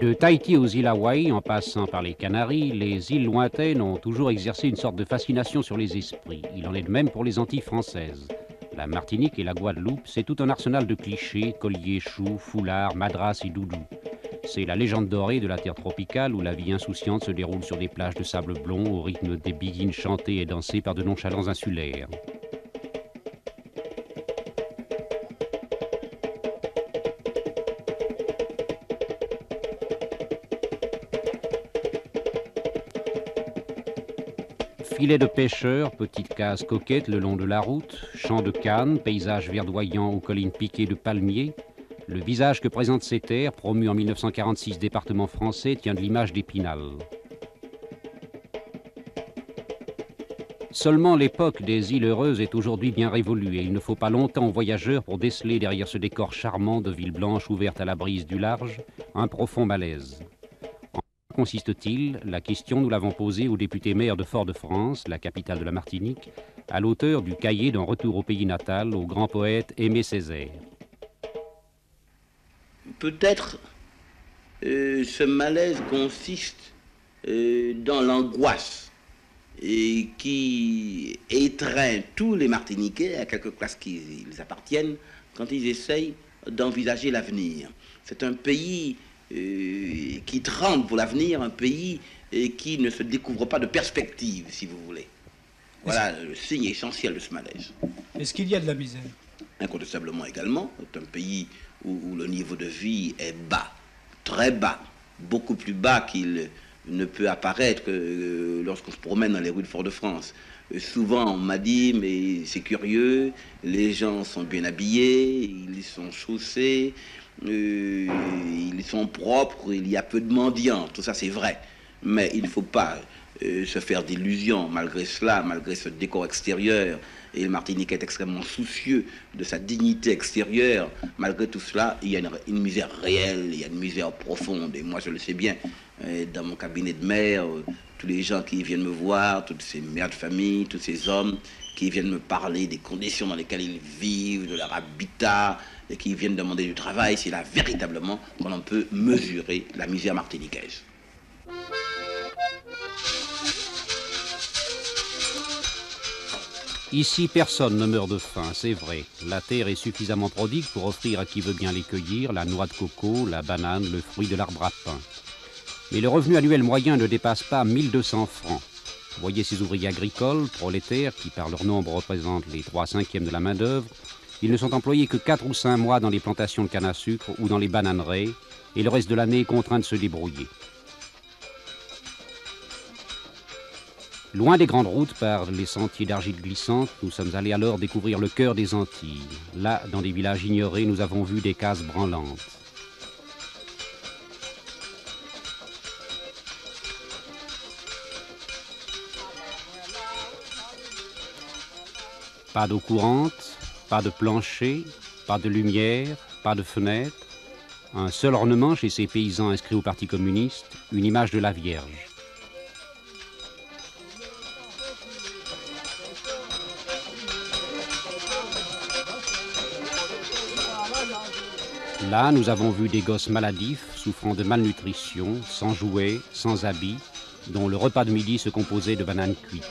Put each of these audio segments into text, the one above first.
De Tahiti aux îles Hawaï, en passant par les Canaries, les îles lointaines ont toujours exercé une sorte de fascination sur les esprits. Il en est de même pour les Antilles françaises. La Martinique et la Guadeloupe, c'est tout un arsenal de clichés, colliers, choux, foulards, madras et doudous. C'est la légende dorée de la terre tropicale où la vie insouciante se déroule sur des plages de sable blond au rythme des biguines chantées et dansées par de nonchalants insulaires. Filets de pêcheurs, petites cases coquettes le long de la route, champs de cannes, paysages verdoyants aux collines piquées de palmiers, le visage que présentent ces terres, promues en 1946 département français, tient de l'image d'Épinal. Seulement l'époque des îles heureuses est aujourd'hui bien révolue et il ne faut pas longtemps aux voyageurs pour déceler derrière ce décor charmant de villes blanches ouvertes à la brise du large un profond malaise. Consiste-t-il? La question, nous l'avons posée au député maire de Fort-de-France, la capitale de la Martinique, à l'auteur du cahier d'un retour au pays natal, au grand poète Aimé Césaire. Peut-être ce malaise consiste dans l'angoisse qui étreint tous les Martiniquais, à quelque classe qu'ils appartiennent, quand ils essayent d'envisager l'avenir. C'est un pays qui tremble pour l'avenir, un pays qui ne se découvre pas de perspective, si vous voulez. Voilà le signe essentiel de ce malaise. Est-ce qu'il y a de la misère? Incontestablement également. C'est un pays où le niveau de vie est bas, très bas, beaucoup plus bas qu'il ne peut apparaître lorsqu'on se promène dans les rues de Fort-de-France. Souvent, on m'a dit, mais c'est curieux, les gens sont bien habillés, ils sont chaussés, ils sont propres, il y a peu de mendiants, tout ça c'est vrai. Mais il ne faut pas se faire d'illusions malgré cela, malgré ce décor extérieur. Et le Martiniquais est extrêmement soucieux de sa dignité extérieure. Malgré tout cela, il y a une misère réelle, il y a une misère profonde. Et moi, je le sais bien, dans mon cabinet de maire, tous les gens qui viennent me voir, toutes ces mères de famille, tous ces hommes qui viennent me parler des conditions dans lesquelles ils vivent, de leur habitat, et qui viennent demander du travail, c'est là véritablement qu'on peut mesurer la misère martiniquaise. Ici, personne ne meurt de faim, c'est vrai. La terre est suffisamment prodigue pour offrir à qui veut bien les cueillir la noix de coco, la banane, le fruit de l'arbre à pain. Mais le revenu annuel moyen ne dépasse pas 1200 francs. Voyez ces ouvriers agricoles, prolétaires, qui par leur nombre représentent les 3/5 de la main-d'œuvre. Ils ne sont employés que 4 ou 5 mois dans les plantations de canne à sucre ou dans les bananeraies, et le reste de l'année contraints de se débrouiller. Loin des grandes routes, par les sentiers d'argile glissante, nous sommes allés alors découvrir le cœur des Antilles. Là, dans des villages ignorés, nous avons vu des cases branlantes. Pas d'eau courante, pas de plancher, pas de lumière, pas de fenêtre. Un seul ornement chez ces paysans inscrits au Parti communiste, une image de la Vierge. Là, nous avons vu des gosses maladifs, souffrant de malnutrition, sans jouets, sans habits, dont le repas de midi se composait de bananes cuites.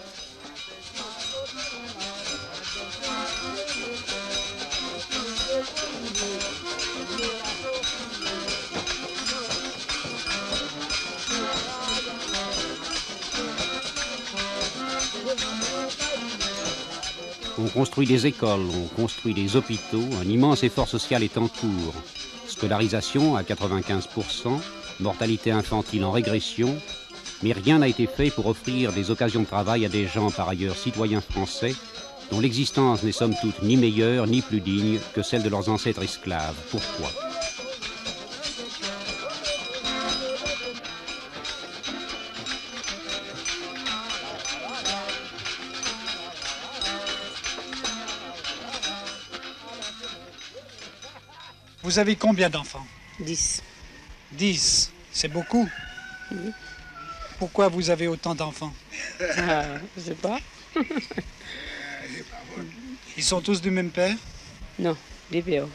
On construit des écoles, on construit des hôpitaux, un immense effort social est en cours. Scolarisation à 95%, mortalité infantile en régression, Mais rien n'a été fait pour offrir des occasions de travail à des gens par ailleurs citoyens français, dont l'existence n'est somme toute ni meilleure ni plus digne que celle de leurs ancêtres esclaves. Pourquoi ? Vous avez combien d'enfants? 10. 10, c'est beaucoup. Oui. Pourquoi vous avez autant d'enfants? Je sais pas. Ils sont tous du même père? Non, 2 pères.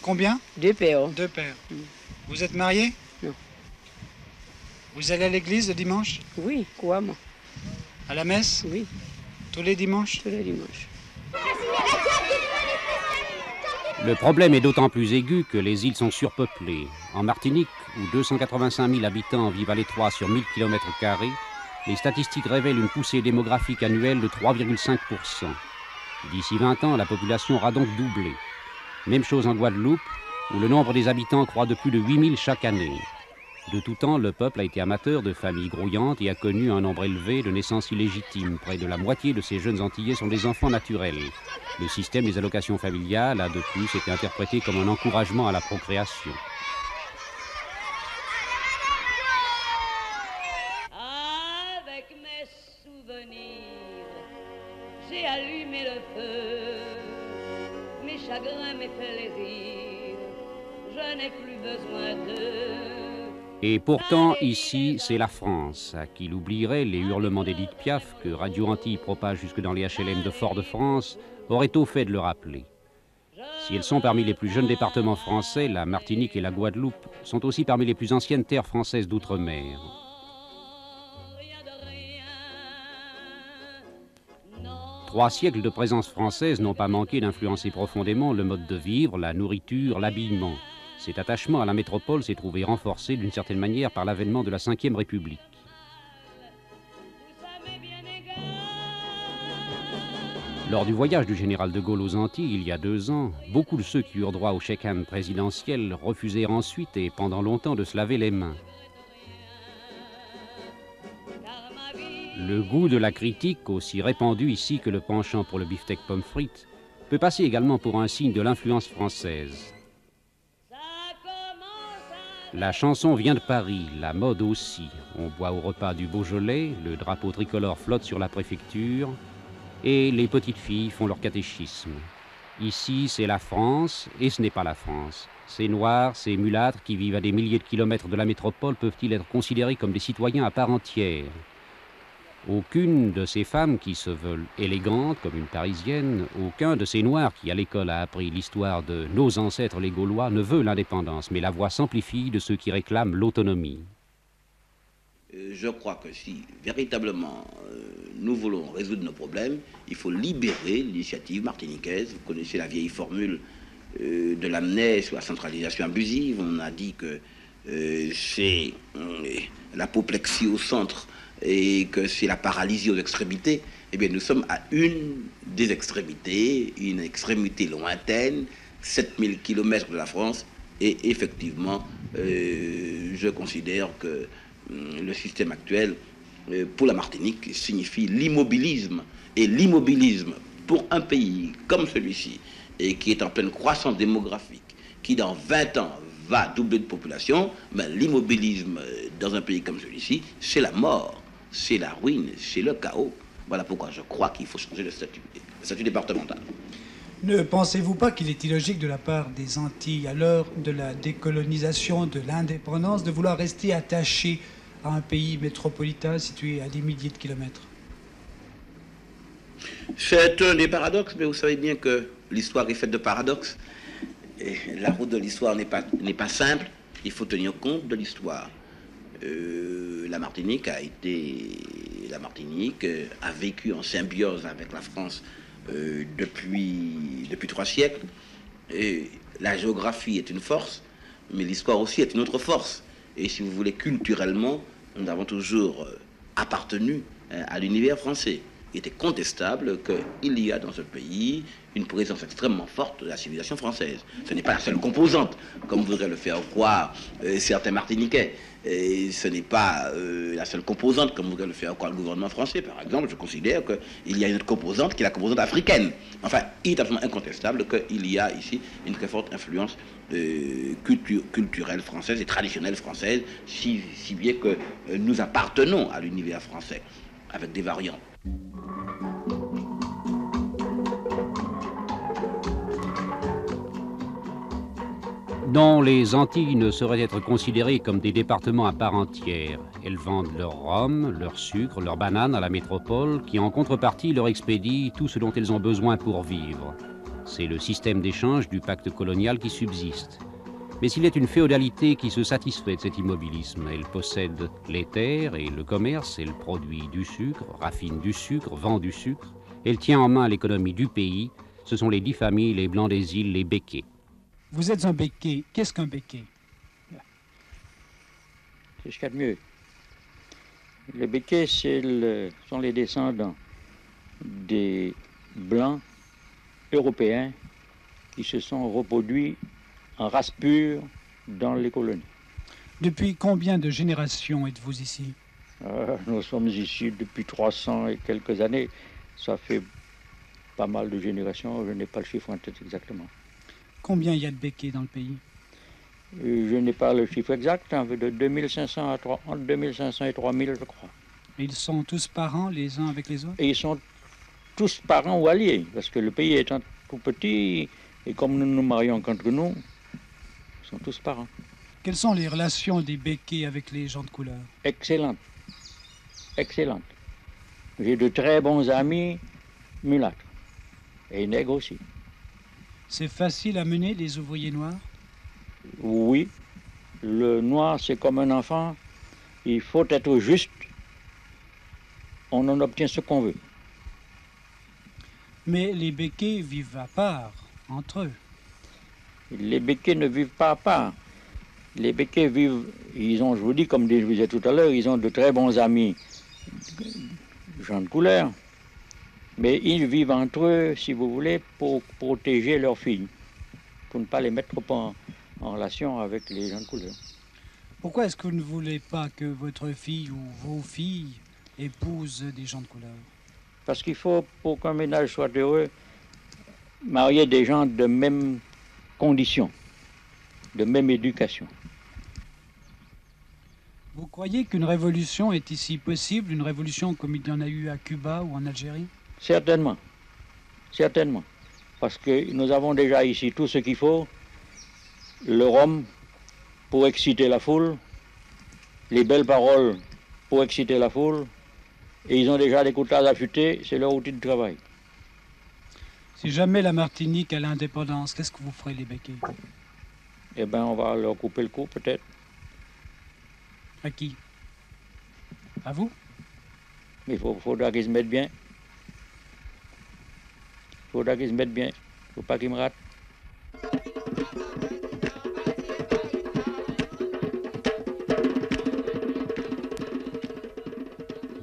Combien? 2 pères. 2 pères. Vous êtes mariés? Non. Vous allez à l'église le dimanche? Oui, couramment. À la messe? Oui, Tous les dimanches? tous les dimanches. Le problème est d'autant plus aigu que les îles sont surpeuplées. En Martinique, où 285 000 habitants vivent à l'étroit sur 1000 km², les statistiques révèlent une poussée démographique annuelle de 3,5%. D'ici 20 ans, la population aura donc doublé. Même chose en Guadeloupe, où le nombre des habitants croît de plus de 8 000 chaque année. De tout temps, le peuple a été amateur de familles grouillantes et a connu un nombre élevé de naissances illégitimes. Près de la moitié de ces jeunes Antillais sont des enfants naturels. Le système des allocations familiales a de plus été interprété comme un encouragement à la procréation. Avec mes souvenirs, j'ai allumé le feu, mes chagrins, mes plaisirs, je n'ai plus besoin d'eux. Et pourtant, ici, c'est la France, à qui l'oublierait les hurlements d'Édith Piaf, que Radio Antilles propage jusque dans les HLM de Fort-de-France, aurait au fait de le rappeler. Si elles sont parmi les plus jeunes départements français, la Martinique et la Guadeloupe sont aussi parmi les plus anciennes terres françaises d'outre-mer. 3 siècles de présence française n'ont pas manqué d'influencer profondément le mode de vivre, la nourriture, l'habillement. Cet attachement à la métropole s'est trouvé renforcé d'une certaine manière par l'avènement de la Ve République. Lors du voyage du général de Gaulle aux Antilles, il y a 2 ans, beaucoup de ceux qui eurent droit au shake-hand présidentiel refusèrent ensuite et pendant longtemps de se laver les mains. Le goût de la critique, aussi répandu ici que le penchant pour le beefsteak pomme frite, peut passer également pour un signe de l'influence française. La chanson vient de Paris, la mode aussi. On boit au repas du Beaujolais, le drapeau tricolore flotte sur la préfecture et les petites filles font leur catéchisme. Ici, c'est la France et ce n'est pas la France. Ces noirs, ces mulâtres qui vivent à des milliers de kilomètres de la métropole peuvent-ils être considérés comme des citoyens à part entière ? Aucune de ces femmes qui se veulent élégantes comme une Parisienne, aucun de ces Noirs qui à l'école a appris l'histoire de nos ancêtres les Gaulois ne veut l'indépendance, mais la voix s'amplifie de ceux qui réclament l'autonomie. Je crois que si véritablement nous voulons résoudre nos problèmes, il faut libérer l'initiative martiniquaise. Vous connaissez la vieille formule de l'amnèse sur la centralisation abusive. On a dit que c'est l'apoplexie au centre et que c'est la paralysie aux extrémités. Eh bien, nous sommes à une des extrémités, une extrémité lointaine, 7000 km de la France, et effectivement, je considère que le système actuel, pour la Martinique, signifie l'immobilisme. Et l'immobilisme, pour un pays comme celui-ci, et qui est en pleine croissance démographique, qui dans 20 ans va doubler de population, ben, l'immobilisme dans un pays comme celui-ci, c'est la mort. C'est la ruine, c'est le chaos. Voilà pourquoi je crois qu'il faut changer le statut départemental. Ne pensez-vous pas qu'il est illogique de la part des Antilles, à l'heure de la décolonisation, de l'indépendance, de vouloir rester attaché à un pays métropolitain situé à des milliers de kilomètres? C'est un des paradoxes, mais vous savez bien que l'histoire est faite de paradoxes. Et la route de l'histoire n'est pas simple, il faut tenir compte de l'histoire. La Martinique a vécu en symbiose avec la France depuis 3 siècles. Et la géographie est une force, mais l'histoire aussi est une autre force. Et si vous voulez, culturellement, nous avons toujours appartenu à l'univers français. il était contestable qu'il y a dans ce pays une présence extrêmement forte de la civilisation française. Ce n'est pas la seule composante, comme voudraient le faire croire certains Martiniquais. Et ce n'est pas la seule composante, comme voudraient le faire croire le gouvernement français. Par exemple, je considère qu'il y a une autre composante qui est la composante africaine. Enfin, il est absolument incontestable qu'il y a ici une très forte influence culturelle française et traditionnelle française, si bien que nous appartenons à l'univers français, avec des variantes. dont les Antilles ne sauraient être considérées comme des départements à part entière. Elles vendent leur rhum, leur sucre, leurs bananes à la métropole, qui en contrepartie leur expédie tout ce dont elles ont besoin pour vivre. C'est le système d'échange du pacte colonial qui subsiste. Mais il est une féodalité qui se satisfait de cet immobilisme. Elle possède les terres et le commerce, elle produit du sucre, raffine du sucre, vend du sucre. Elle tient en main l'économie du pays. Ce sont les 10 familles, les Blancs des îles, les Béquets. Vous êtes un béquet. Qu'est-ce qu'un béquet? C'est ce qu'il y a de mieux. Les Béquets, sont les descendants des Blancs européens qui se sont reproduits en race pure dans les colonies. Depuis combien de générations êtes-vous ici? Nous sommes ici depuis 300 et quelques années. Ça fait pas mal de générations, je n'ai pas le chiffre en tête exactement. Combien il y a de béquets dans le pays? Je n'ai pas le chiffre exact, entre 2500 et 3000, je crois. Et ils sont tous parents les uns avec les autres? Et ils sont tous parents ou alliés, parce que le pays étant tout petit, et comme nous nous marions qu'entre nous, ils sont tous parents. Quelles sont les relations des béquets avec les gens de couleur? Excellentes. Excellentes. J'ai de très bons amis mulâtres. Et nègres aussi. C'est facile à mener les ouvriers noirs? Oui. Le noir, c'est comme un enfant. Il faut être juste. On en obtient ce qu'on veut. Mais les béquets vivent à part, entre eux. Les béquets ne vivent pas à part. Les béquets vivent, je vous dis, comme je vous disais tout à l'heure, ils ont de très bons amis, gens de couleur. Mais ils vivent entre eux, si vous voulez, pour protéger leurs filles, pour ne pas les mettre en relation avec les gens de couleur. Pourquoi est-ce que vous ne voulez pas que votre fille ou vos filles épousent des gens de couleur? Parce qu'il faut, pour qu'un ménage soit heureux, marier des gens de même conditions, de même éducation. Vous croyez qu'une révolution est ici possible, une révolution comme il y en a eu à Cuba ou en Algérie? Certainement, certainement. Parce que nous avons déjà ici tout ce qu'il faut, le rhum pour exciter la foule, les belles paroles pour exciter la foule, et ils ont déjà des quotas affûtés, c'est leur outil de travail. Si jamais la Martinique a l'indépendance, qu'est-ce que vous ferez les béquets? Eh bien, on va leur couper le cou, peut-être. À qui? À vous? Mais il faudra qu'ils se mettent bien. Il faudra qu'ils se mettent bien. Il ne faut pas qu'ils me ratent.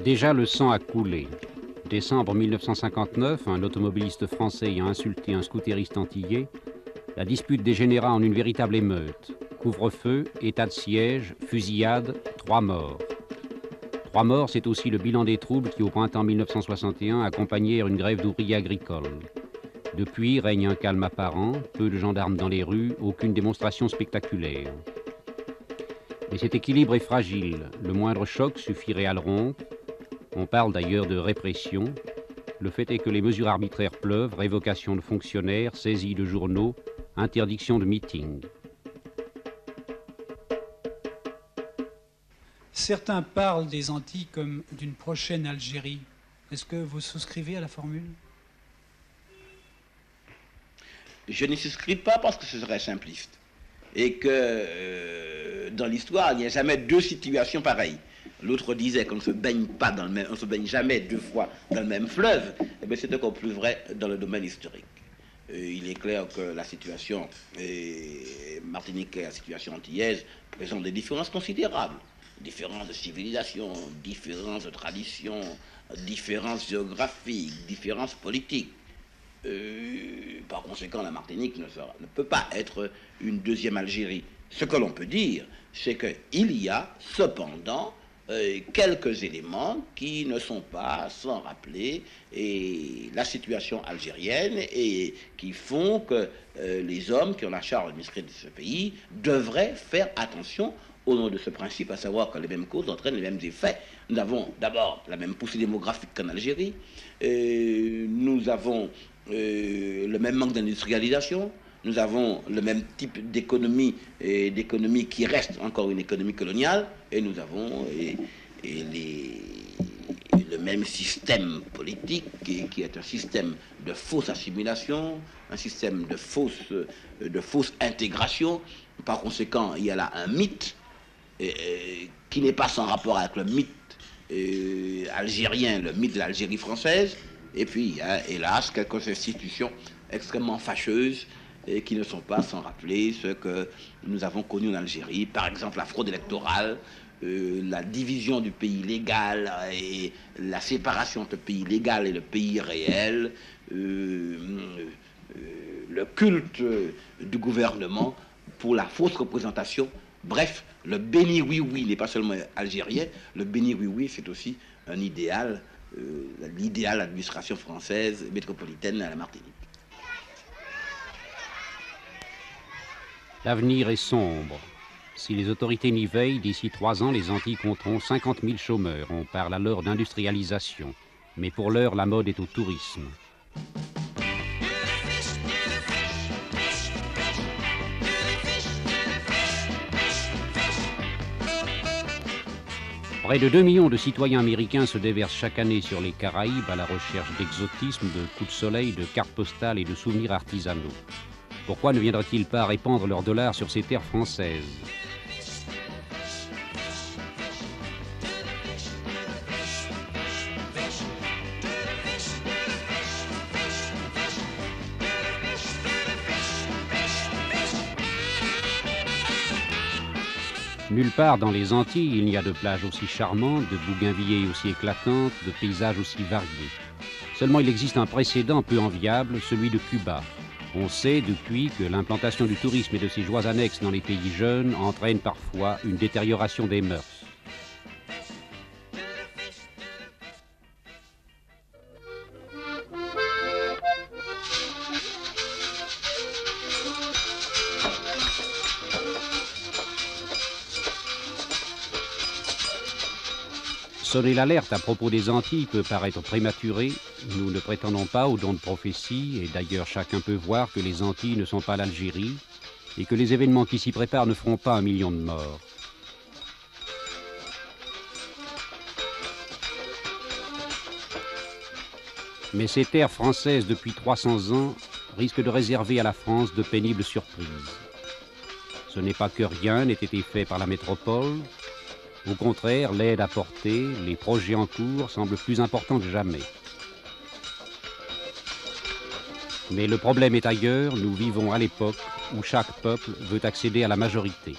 Déjà le sang a coulé. Décembre 1959, un automobiliste français ayant insulté un scooteriste antillais, la dispute dégénéra en une véritable émeute. Couvre-feu, état de siège, fusillade, 3 morts. 3 morts, c'est aussi le bilan des troubles qui, au printemps 1961, accompagnèrent une grève d'ouvriers agricoles. Depuis, règne un calme apparent, peu de gendarmes dans les rues, aucune démonstration spectaculaire. Mais cet équilibre est fragile. Le moindre choc suffirait à le rompre. On parle d'ailleurs de répression. Le fait est que les mesures arbitraires pleuvent, révocation de fonctionnaires, saisie de journaux, interdiction de meetings. Certains parlent des Antilles comme d'une prochaine Algérie. Est-ce que vous souscrivez à la formule? Je n'y souscris pas parce que ce serait simpliste. Et que dans l'histoire, il n'y a jamais 2 situations pareilles. L'autre disait qu'on ne se baigne pas dans le même, on ne se baigne jamais 2 fois dans le même fleuve. Eh bien, c'est encore plus vrai dans le domaine historique. Il est clair que la situation martiniquaise, la situation antillaise, présente des différences considérables. Différences de civilisation, différences de tradition, différences géographiques, différences politiques. Par conséquent, la Martinique ne peut pas être une deuxième Algérie. Ce que l'on peut dire, c'est qu'il y a cependant quelques éléments qui ne sont pas sans rappeler la situation algérienne et qui font que les hommes qui ont la charge d'administrer de ce pays devraient faire attention au nom de ce principe, à savoir que les mêmes causes entraînent les mêmes effets. Nous avons d'abord la même poussée démographique qu'en Algérie, nous avons le même manque d'industrialisation, nous avons le même type d'économie qui reste encore une économie coloniale, et nous avons le même système politique qui est un système de fausse assimilation, un système de fausse intégration. Par conséquent, il y a là un mythe qui n'est pas sans rapport avec le mythe algérien, le mythe de l'Algérie française, et puis il y a, hélas, quelques institutions extrêmement fâcheuses et qui ne sont pas sans rappeler ce que nous avons connu en Algérie, par exemple la fraude électorale, la division du pays légal et la séparation entre le pays légal et le pays réel, le culte du gouvernement pour la fausse représentation. Bref, le béni oui-oui n'est pas seulement algérien, le béni oui-oui c'est aussi un idéal, l'idéal d'administration française métropolitaine à la Martinique. L'avenir est sombre. Si les autorités n'y veillent, d'ici 3 ans, les Antilles compteront 50 000 chômeurs. On parle alors d'industrialisation. Mais pour l'heure, la mode est au tourisme. Près de 2 millions de citoyens américains se déversent chaque année sur les Caraïbes à la recherche d'exotisme, de coups de soleil, de cartes postales et de souvenirs artisanaux. Pourquoi ne viendraient-ils pas répandre leurs dollars sur ces terres françaises? Nulle part dans les Antilles, il n'y a de plages aussi charmantes, de bougainvilliers aussi éclatantes, de paysages aussi variés. Seulement il existe un précédent peu enviable, celui de Cuba. On sait depuis que l'implantation du tourisme et de ses joies annexes dans les pays jeunes entraîne parfois une détérioration des mœurs. Sonner l'alerte à propos des Antilles peut paraître prématuré. Nous ne prétendons pas aux dons de prophétie, et d'ailleurs chacun peut voir que les Antilles ne sont pas l'Algérie, et que les événements qui s'y préparent ne feront pas 1 million de morts. Mais ces terres françaises depuis 300 ans risquent de réserver à la France de pénibles surprises. Ce n'est pas que rien n'ait été fait par la métropole. Au contraire, l'aide apportée, les projets en cours semblent plus importants que jamais. Mais le problème est ailleurs, nous vivons à l'époque où chaque peuple veut accéder à la majorité.